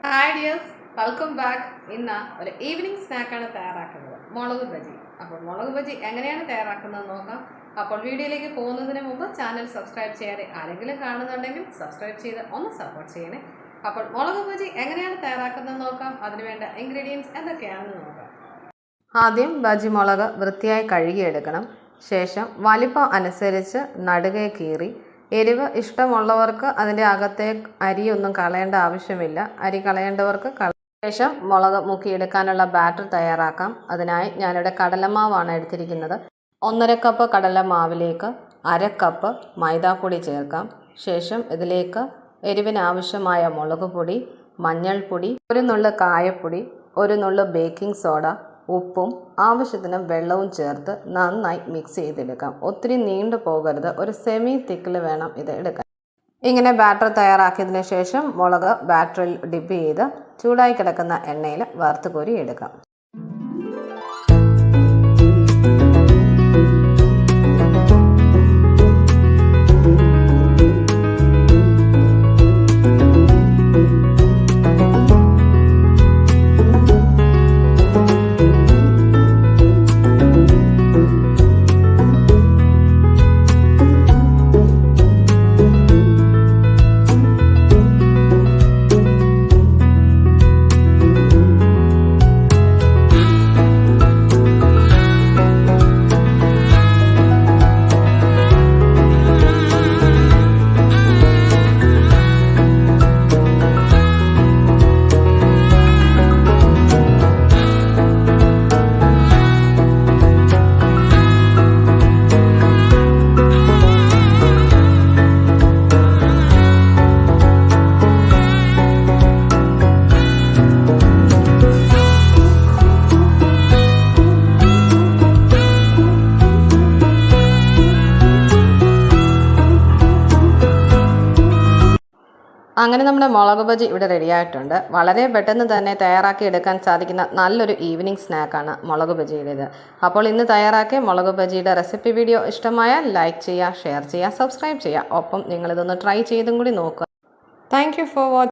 Hi dears, welcome back. ഇന്ന് ഒരു evening സ്നാക്കാണ് തയ്യാറാക്കുന്നത്, മുളക് ബജി. അപ്പോൾ മുളക് ബജി എങ്ങനെയാണ് തയ്യാറാക്കുന്നത് നോക്കാം. അപ്പോൾ വീഡിയോയിലേക്ക് പോകുന്നതിന് മുമ്പ് ചാനൽ സബ്സ്ക്രൈബ് ചെയ്യാതെ ആരെങ്കിലും കാണുന്നുണ്ടെങ്കിൽ സബ്സ്ക്രൈബ് ചെയ്ത് ഒന്ന് സപ്പോർട്ട് ചെയ്യണേ. അപ്പോൾ മുളക് ബജി എങ്ങനെയാണ് തയ്യാറാക്കുന്നത് നോക്കാം. അതിനുവേണ്ട ഇൻഗ്രീഡിയൻസ് എന്തൊക്കെയാണെന്ന് നോക്കാം. ആദ്യം ബജി മുളക് വൃത്തിയായി കഴുകിയെടുക്കണം. ശേഷം വലിപ്പം അനുസരിച്ച് നടുകെ കീറി. എരിവ് ഇഷ്ടമുള്ളവർക്ക് അതിൻ്റെ അകത്തെ അരിയൊന്നും കളയേണ്ട ആവശ്യമില്ല. അരി കളയേണ്ടവർക്ക് ശേഷം മുളക് മുക്കിയെടുക്കാനുള്ള ബാറ്റർ തയ്യാറാക്കാം. അതിനായി ഞാനിവിടെ കടലമാവാണ് എടുത്തിരിക്കുന്നത്. 1.5 കപ്പ് കടലമാവിലേക്ക് 1/2 കപ്പ് മൈദാപ്പൊടി ചേർക്കാം. ശേഷം ഇതിലേക്ക് എരിവിനാവശ്യമായ മുളക് പൊടി, മഞ്ഞൾപ്പൊടി, 1 നുള്ള് കായപ്പൊടി, 1 നുള്ള് ബേക്കിംഗ് സോഡ, ഉപ്പും ആവശ്യത്തിന് വെള്ളവും ചേർത്ത് നന്നായി മിക്സ് ചെയ്തെടുക്കാം. ഒത്തിരി നീണ്ടു പോകരുത്, ഒരു സെമി തിക്കിൽ വേണം ഇത് എടുക്കാൻ. ഇങ്ങനെ ബാറ്റർ തയ്യാറാക്കിയതിന് ശേഷം മുളക് ബാറ്ററിൽ ഡിപ്പ് ചെയ്ത് ചൂടായി കിടക്കുന്ന എണ്ണയിൽ വറുത്ത് കോരി എടുക്കാം. അങ്ങനെ നമ്മുടെ മുളക് ബജി ഇവിടെ റെഡിയായിട്ടുണ്ട്. വളരെ പെട്ടെന്ന് തന്നെ തയ്യാറാക്കി എടുക്കാൻ സാധിക്കുന്ന നല്ലൊരു ഈവനിങ് സ്നാക്കാണ് മുളക് ബജിയുടേത്. അപ്പോൾ ഇന്ന് തയ്യാറാക്കിയ മുളക് ബജിയുടെ റെസിപ്പി വീഡിയോ ഇഷ്ടമായാൽ ലൈക്ക് ചെയ്യുക, ഷെയർ ചെയ്യുക, സബ്സ്ക്രൈബ് ചെയ്യുക. ഒപ്പം നിങ്ങളിതൊന്ന് ട്രൈ ചെയ്തും കൂടി നോക്കുക. Thank you for watching.